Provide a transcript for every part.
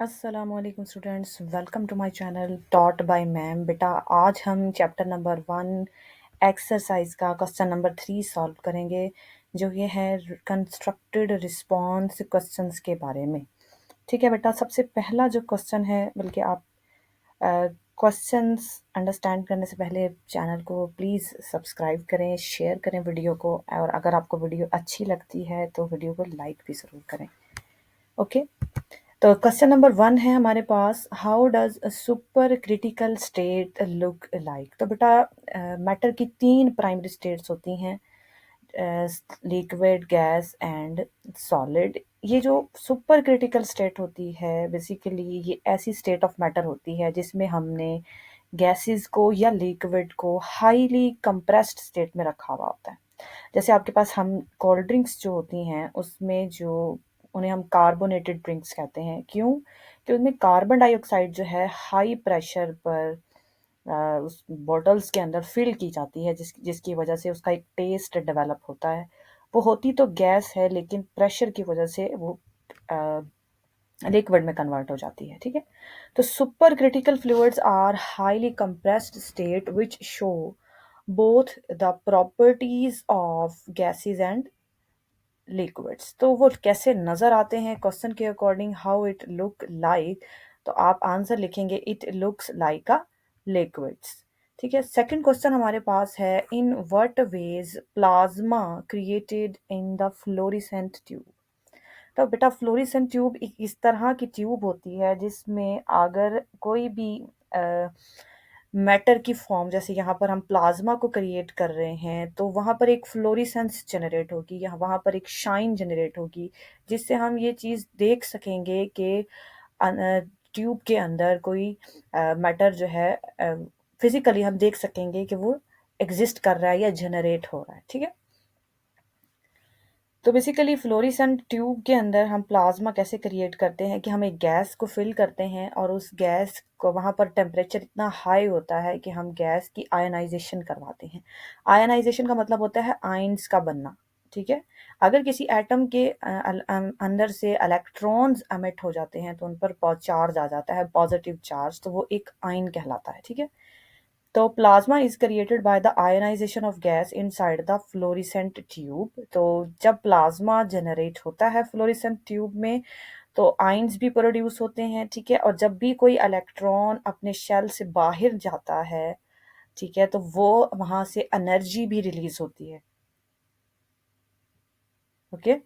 अस्सलामुअलैकुम students, welcome to my channel taught by ma'am. बेटा आज हम चैप्टर नंबर 1 एक्सरसाइज का क्वेश्चन नंबर 3 सॉल्व करेंगे, जो ये है कंस्ट्रक्टेड रिस्पॉन्स क्वेश्चंस के बारे में। ठीक है बेटा, सबसे पहला जो क्वेश्चन है, बल्कि आप क्वेश्चंस अंडरस्टैंड करने से पहले चैनल को प्लीज़ सब्सक्राइब करें, शेयर करें वीडियो को, और अगर आपको वीडियो अच्छी लगती है तो वीडियो को लाइक भी ज़रूर करें। ओके, तो क्वेश्चन नंबर 1 है हमारे पास, how does super critical state look like. तो बेटा मैटर की 3 प्राइमरी स्टेट्स होती हैं, लिक्विड, गैस एंड सॉलिड। ये जो सुपर क्रिटिकल स्टेट होती है, बेसिकली ये ऐसी स्टेट ऑफ मैटर होती है जिसमें हमने गैसेस को या लिक्विड को हाईली कंप्रेस्ड स्टेट में रखा हुआ होता है। जैसे आपके पास हम कोल्ड ड्रिंक्स जो होती हैं, उसमें जो उन्हें हम कार्बोनेटेड ड्रिंक्स कहते हैं। क्यों? कि उनमें कार्बन डाइऑक्साइड जो है हाई प्रेशर पर उस बॉटल्स के अंदर फिल की जाती है, जिसकी वजह से उसका एक टेस्ट डेवलप होता है। वो होती तो गैस है, लेकिन प्रेशर की वजह से वो लिक्विड में कन्वर्ट हो जाती है। ठीक है, तो super critical fluids are highly compressed state which show both the properties of gases and liquids. तो वो कैसे नजर आते हैं क्वेश्चन के according, how it look like, तो आप आंसर लिखेंगे it looks like a liquids. ठीक है, सेकंड क्वेश्चन हमारे पास है, in what ways plasma created in the fluorescent tube. तो बेटा फ्लोरिसेंट ट्यूब इस तरह की ट्यूब होती है जिसमें अगर कोई भी मैटर की फॉर्म, जैसे यहाँ पर हम प्लाज्मा को क्रिएट कर रहे हैं, तो वहाँ पर एक फ्लोरिसेंस जनरेट होगी, या वहाँ पर एक शाइन जनरेट होगी, जिससे हम ये चीज़ देख सकेंगे कि ट्यूब के अंदर कोई मैटर जो है, फिजिकली हम देख सकेंगे कि वो एग्जिस्ट कर रहा है या जनरेट हो रहा है। ठीक है, तो बेसिकली फ्लोरेसेंट ट्यूब के अंदर हम प्लाज्मा कैसे क्रिएट करते हैं कि हम एक गैस को फिल करते हैं, और उस गैस को वहाँ पर टेम्परेचर इतना हाई होता है कि हम गैस की आयनाइजेशन करवाते हैं। आयनाइजेशन का मतलब होता है आयंस का बनना। ठीक है, अगर किसी एटम के अंदर से इलेक्ट्रॉन्स एमिट हो जाते हैं तो उन पर चार्ज आ जाता है, पॉजिटिव चार्ज, तो वो एक आयन कहलाता है। ठीक है, तो plasma is created by the ionization of gas inside the fluorescent tube. तो जब प्लाज्मा जनरेट होता है फ्लोरेसेंट ट्यूब में, तो आयंस भी प्रोड्यूस होते हैं। ठीक है, और जब भी कोई इलेक्ट्रॉन अपने शेल से बाहर जाता है, ठीक है, तो वो वहां से एनर्जी भी रिलीज होती है। ओके,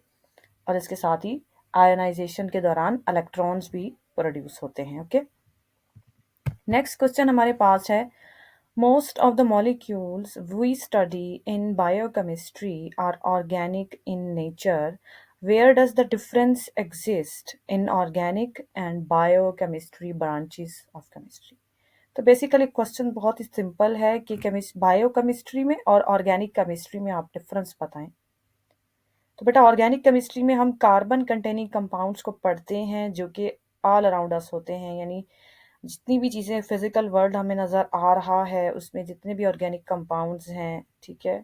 और इसके साथ ही आयनाइजेशन के दौरान इलेक्ट्रॉन्स भी प्रोड्यूस होते हैं। ओके, नेक्स्ट क्वेश्चन हमारे पास है, most of the molecules we study in biochemistry are organic in nature. Where does the difference exist in organic and biochemistry branches of chemistry? तो बेसिकली क्वेश्चन बहुत ही simple है कि biochemistry में और organic chemistry में आप डिफरेंस बताएं। तो बेटा ऑर्गेनिक केमिस्ट्री में हम कार्बन कंटेनिंग कंपाउंड्स को पढ़ते हैं, जो कि ऑल अराउंड अस होते हैं, यानी जितनी भी चीज़ें फिजिकल वर्ल्ड हमें नज़र आ रहा है उसमें जितने भी ऑर्गेनिक कंपाउंड्स हैं, ठीक है,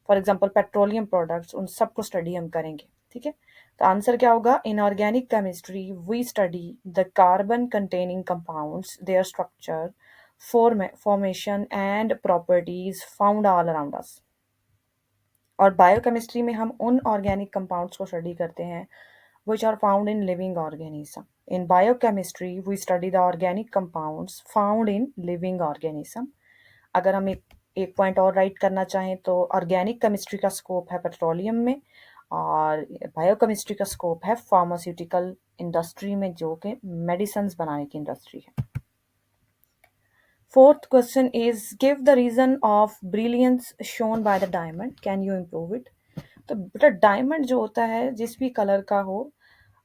फॉर एग्जांपल पेट्रोलियम प्रोडक्ट्स, उन सबको स्टडी हम करेंगे। ठीक है, तो आंसर क्या होगा, in organic chemistry we study the carbon containing compounds, their structure, formation and properties found all around us. और बायोकेमिस्ट्री में हम उन ऑर्गेनिक कंपाउंड्स को स्टडी करते हैं which are found in living organism. In biochemistry, we study the organic compounds found in living organism. अगर हम एक पॉइंट और राइट करना चाहें तो ऑर्गेनिक केमिस्ट्री का स्कोप है पेट्रोलियम में, और बायोकेमिस्ट्री का स्कोप है फार्मास्यूटिकल इंडस्ट्री में, जो कि मेडिसिन बनाने की इंडस्ट्री है। Fourth question is, give the reason of brilliance shown by the diamond, can you improve it. तो बेटा डायमंड जो होता है, जिस भी कलर का हो,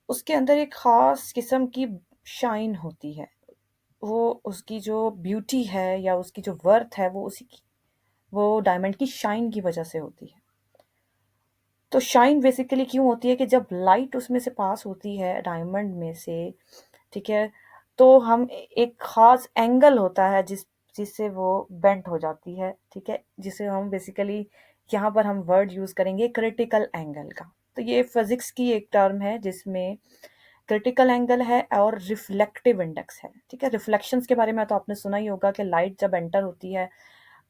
उसके अंदर एक ख़ास किस्म की शाइन होती है। वो उसकी जो ब्यूटी है या उसकी जो वर्थ है, वो उसी की, वो डायमंड की शाइन की वजह से होती है। तो शाइन बेसिकली क्यों होती है कि जब लाइट उसमें से पास होती है डायमंड में से, ठीक है, तो हम एक ख़ास एंगल होता है जिससे वो बेंट हो जाती है। ठीक है, जिसे हम बेसिकली यहाँ पर हम वर्ड यूज़ करेंगे क्रिटिकल एंगल का। तो ये फिजिक्स की एक टर्म है जिसमें क्रिटिकल एंगल है और रिफ्लेक्टिव इंडेक्स है। ठीक है, रिफ्लेक्शंस के बारे में तो आपने सुना ही होगा कि लाइट जब एंटर होती है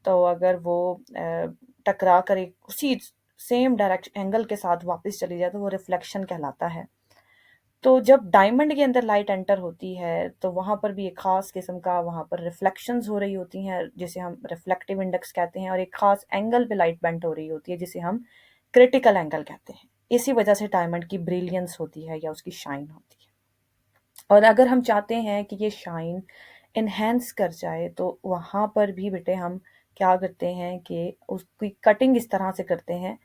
तो अगर वो टकरा कर एक उसी सेम डायरेक्ट एंगल के साथ वापस चली जाए तो वो रिफ्लेक्शन कहलाता है। तो जब डायमंड के अंदर लाइट एंटर होती है तो वहाँ पर भी एक ख़ास किस्म का वहाँ पर रिफ्लेक्शंस हो रही होती हैं जिसे हम रिफ्लेक्टिव इंडेक्स कहते हैं, और एक ख़ास एंगल पे लाइट बेंट हो रही होती है जिसे हम क्रिटिकल एंगल कहते हैं। इसी वजह से डायमंड की ब्रिलियंस होती है या उसकी शाइन होती है। और अगर हम चाहते हैं कि ये शाइन इन्हेंस कर जाए तो वहाँ पर भी बेटे हम क्या करते हैं कि उसकी कटिंग इस तरह से करते हैं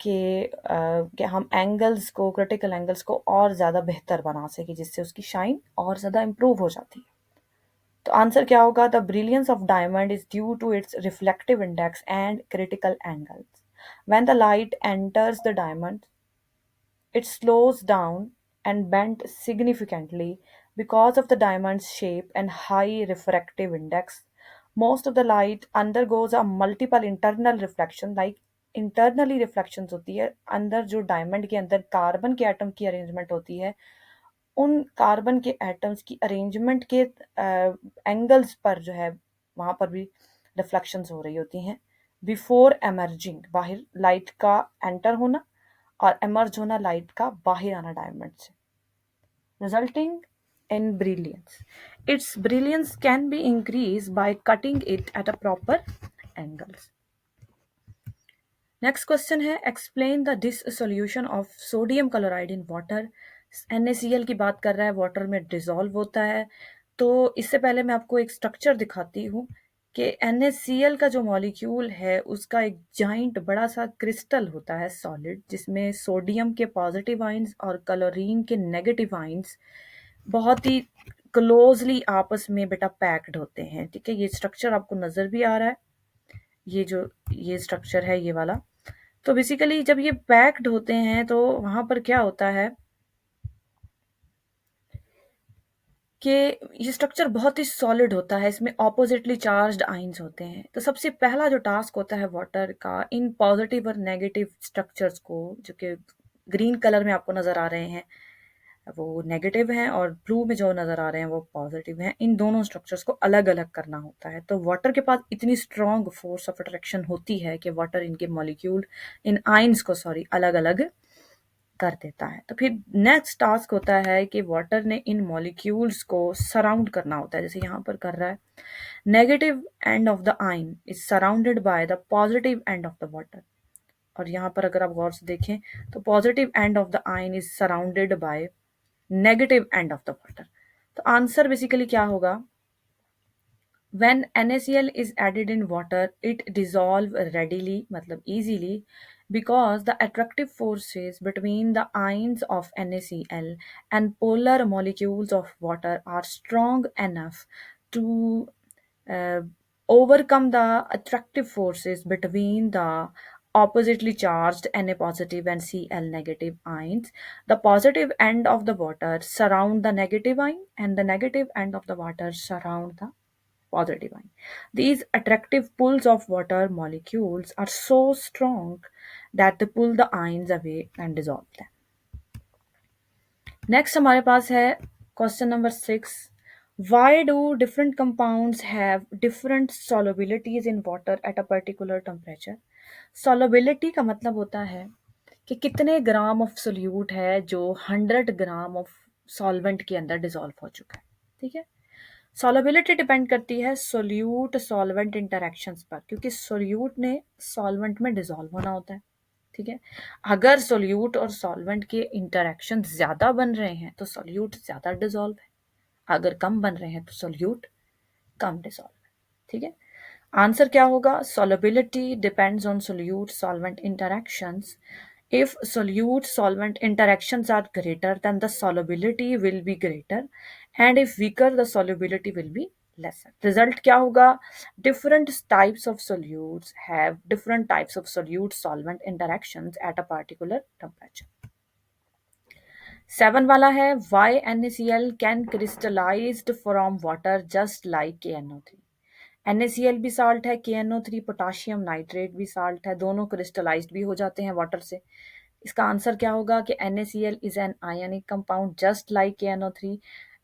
कि हम एंगल्स को, क्रिटिकल एंगल्स को और ज़्यादा बेहतर बना सकें जिससे उसकी शाइन और ज़्यादा इम्प्रूव हो जाती है। तो आंसर क्या होगा? The brilliance of diamond is due to its reflective index and critical angles. When the light enters the diamond it slows down and bent significantly because of the diamond's shape and high refractive index. Most of the light undergoes a multiple internal reflection, like internally reflections होती है। अंदर जो diamond के अंदर carbon के atom की arrangement होती है, उन कार्बन के एटम्स की अरेंजमेंट के एंगल्स पर जो है वहाँ पर भी रिफ्लेक्शंस हो रही होती हैं। बिफोर एमर्जिंग, बाहर लाइट का एंटर होना और एमर्ज होना लाइट का बाहर आना डायमंड से, resulting in brilliance. Its brilliance can be increase by cutting it at a proper angles. Next question है, explain the dissolution of sodium chloride in water. NaCl की बात कर रहा है, वाटर में डिसॉल्व होता है। तो इससे पहले मैं आपको एक स्ट्रक्चर दिखाती हूँ कि NaCl का जो मॉलिक्यूल है उसका एक जाइंट बड़ा सा क्रिस्टल होता है सॉलिड, जिसमें सोडियम के पॉजिटिव आइंस और क्लोरीन के नेगेटिव आइंस बहुत ही क्लोजली आपस में बेटा पैक्ड होते हैं। ठीक है, ये स्ट्रक्चर आपको नज़र भी आ रहा है, ये स्ट्रक्चर है ये वाला। तो बेसिकली जब ये पैक्ड होते हैं तो वहाँ पर क्या होता है कि ये स्ट्रक्चर बहुत ही सॉलिड होता है, इसमें ऑपोजिटली चार्ज्ड आइंस होते हैं। तो सबसे पहला जो टास्क होता है वाटर का, इन पॉजिटिव और नेगेटिव स्ट्रक्चर्स को, जो कि ग्रीन कलर में आपको नज़र आ रहे हैं वो नेगेटिव हैं और ब्लू में जो नज़र आ रहे हैं वो पॉजिटिव हैं, इन दोनों स्ट्रक्चर्स को अलग अलग करना होता है। तो वाटर के पास इतनी स्ट्रॉन्ग फोर्स ऑफ अट्रैक्शन होती है कि वाटर इनके मॉलिक्यूल, इन आइंस को अलग अलग कर देता है। तो फिर नेक्स्ट टास्क होता है कि वाटर ने इन मॉलिक्यूल्स को सराउंड करना होता है, जैसे यहाँ पर कर रहा है। नेगेटिव एंड ऑफ द आइन is surrounded by the positive end of the water. और यहाँ पर अगर आप गौर से देखें तो पॉजिटिव एंड ऑफ द आइन is surrounded by negative end of the water. तो आंसर बेसिकली क्या होगा? When NaCl is added in water, it dissolve readily, मतलब easily, because the attractive forces between the ions of NaCl and polar molecules of water are strong enough to uh, overcome the attractive forces between the oppositely charged Na positive and Cl negative ions. The positive end of the water surround the negative ion and the negative end of the water surround the positive ion. These attractive pulls of water molecules are so strong that they pull the ions away and dissolve them. Next हमारे पास है question number 6. Why do different compounds have different solubilities in water at a particular temperature? Solubility का मतलब होता है कि कितने gram of solute है जो 100 ग्राम ऑफ सॉल्वेंट के अंदर डिसॉल्व हो चुका है। ठीक है, सॉल्युबिलिटी डिपेंड करती है सोल्यूट सॉल्वेंट इंटरेक्शंस पर, क्योंकि सोल्यूट ने सॉल्वेंट में डिसॉल्व होना होता है। ठीक है, अगर सोल्यूट और सॉल्वेंट के इंटरेक्शन ज़्यादा बन रहे हैं तो सोल्यूट ज़्यादा डिसॉल्व है, अगर कम बन रहे हैं तो सोल्यूट कम डिसॉल्व है। ठीक है, आंसर क्या होगा? Solubility depends on solute solvent interactions. If solute-solvent interactions are greater, then the solubility will be greater, and if weaker, the solubility will be lesser. Result क्या होगा? Different types of solutes have different types of solute-solvent interactions at a particular temperature. 7 वाला है, why NaCl can crystallized from water just like KNO3. NaCl भी salt है, KNO3 potassium nitrate भी salt है, दोनों crystallised भी हो जाते हैं वाटर से। इसका आंसर क्या होगा कि NaCl is an ionic compound just like KNO3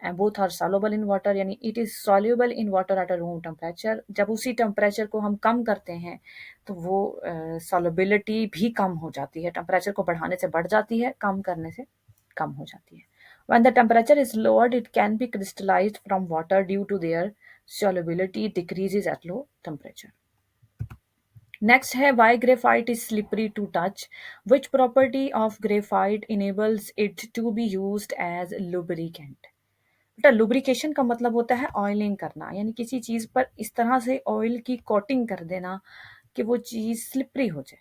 and both are soluble in water, यानी it is soluble in water at a room temperature. जब उसी टेम्परेचर को हम कम करते हैं तो वो सॉल्युबिलिटी भी कम हो जाती है, टेम्परेचर को बढ़ाने से बढ़ जाती है, कम करने से कम हो जाती है। When the temperature is lowered, it can be crystallized from water due to their solubility decreases at low temperature. Next है why graphite is slippery to touch. Which property of graphite enables it to be used as lubricant? बेटा lubrication का मतलब होता है oiling करना, यानी किसी चीज पर इस तरह से ऑयल की कोटिंग कर देना कि वो चीज स्लिपरी हो जाए।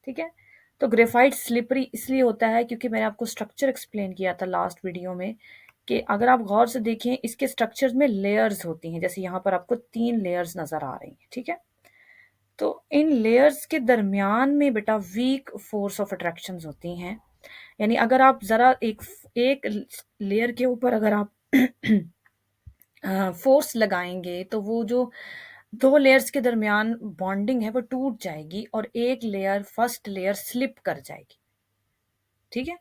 ठीक है, तो ग्रेफाइट स्लिपरी इसलिए होता है क्योंकि मैंने आपको स्ट्रक्चर एक्सप्लेन किया था लास्ट वीडियो में कि अगर आप गौर से देखें इसके स्ट्रक्चर में लेयर्स होती हैं, जैसे यहाँ पर आपको 3 लेयर्स नजर आ रही हैं। ठीक है, तो इन लेयर्स के दरमियान में बेटा वीक फोर्स ऑफ अट्रैक्शन होती हैं, यानी अगर आप जरा एक लेयर के ऊपर अगर आप फोर्स लगाएंगे तो वो जो 2 लेयर्स के दरमियान बॉन्डिंग है वो टूट जाएगी और एक लेयर फर्स्ट लेयर स्लिप कर जाएगी। ठीक है,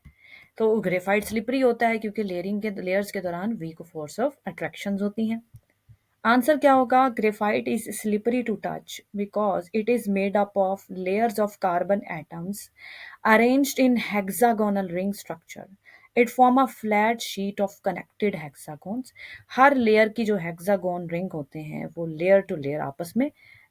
तो ग्रेफाइट स्लिपरी होता है क्योंकि लेयरिंग के लेयर्स के दौरान वीक फोर्स ऑफ अट्रैक्शन होती हैं। आंसर क्या होगा? Graphite is slippery to touch because it is made up of layers of carbon atoms arranged in hexagonal ring structure. It form a flat sheet of connected hexagons. हर layer की जो hexagon ring होते हैं वो layer two layer आपस में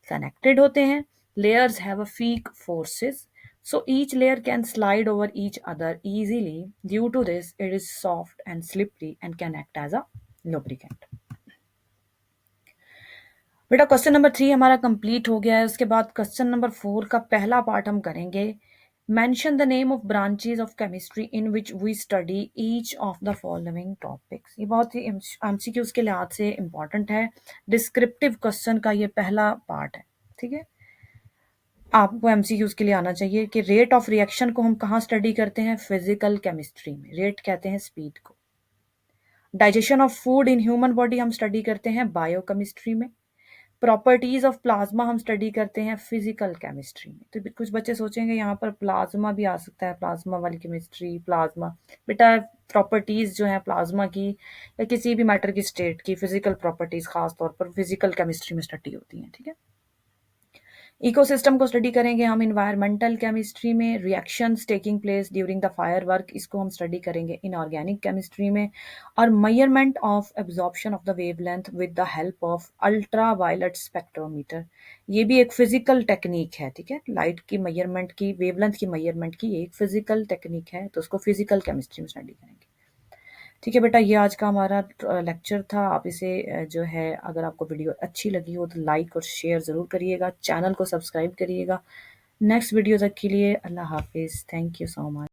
connected होते हैं। Layers have a weak forces, so each layer can slide over each other easily. Due to this, it is soft and slippery and can act as a lubricant. बेटा question number 3 हमारा complete हो गया है। उसके बाद question number 4 का पहला part हम करेंगे। Mention the name of branches of chemistry in which we study each of the following topics. ये बहुत ही एमसीक्यूज के लिहाज से इंपॉर्टेंट है। डिस्क्रिप्टिव क्वेश्चन का ये पहला पार्ट है। ठीक है, आपको एमसीक्यूज के लिए आना चाहिए कि रेट ऑफ रिएक्शन को हम कहाँ स्टडी करते हैं? फिजिकल केमिस्ट्री में। रेट कहते हैं स्पीड को। Digestion of food in human body हम स्टडी करते हैं बायोकेमिस्ट्री में। प्रॉपर्टीज ऑफ प्लाज्मा हम स्टडी करते हैं फिजिकल केमिस्ट्री में। तो कुछ बच्चे सोचेंगे यहाँ पर प्लाज्मा भी आ सकता है, प्लाज्मा वाली केमिस्ट्री, प्लाज्मा। बेटा प्रॉपर्टीज जो है प्लाज्मा की या किसी भी मैटर की स्टेट की फिजिकल प्रॉपर्टीज खास तौर पर फिजिकल केमिस्ट्री में स्टडी होती हैं। ठीक है, इकोसिस्टम को स्टडी करेंगे हम इन्वायरमेंटल केमिस्ट्री में। Reactions taking place during the fire work, इसको हम स्टडी करेंगे इनऑर्गेनिक केमिस्ट्री में। और measurement of absorption of the wavelength with the help of ultra violet spectrometer, ये भी एक फिजिकल टेक्निक है। ठीक है, लाइट की मेजरमेंट की, वेवलेंथ की मेजरमेंट की एक फिजिकल टेक्निक है, तो उसको फिजिकल केमिस्ट्री में स्टडी करेंगे। ठीक है बेटा, ये आज का हमारा लेक्चर था। आप इसे जो है अगर आपको वीडियो अच्छी लगी हो तो लाइक और शेयर ज़रूर करिएगा, चैनल को सब्सक्राइब करिएगा। नेक्स्ट वीडियो तक के लिए अल्लाह हाफिज़। Thank you so much.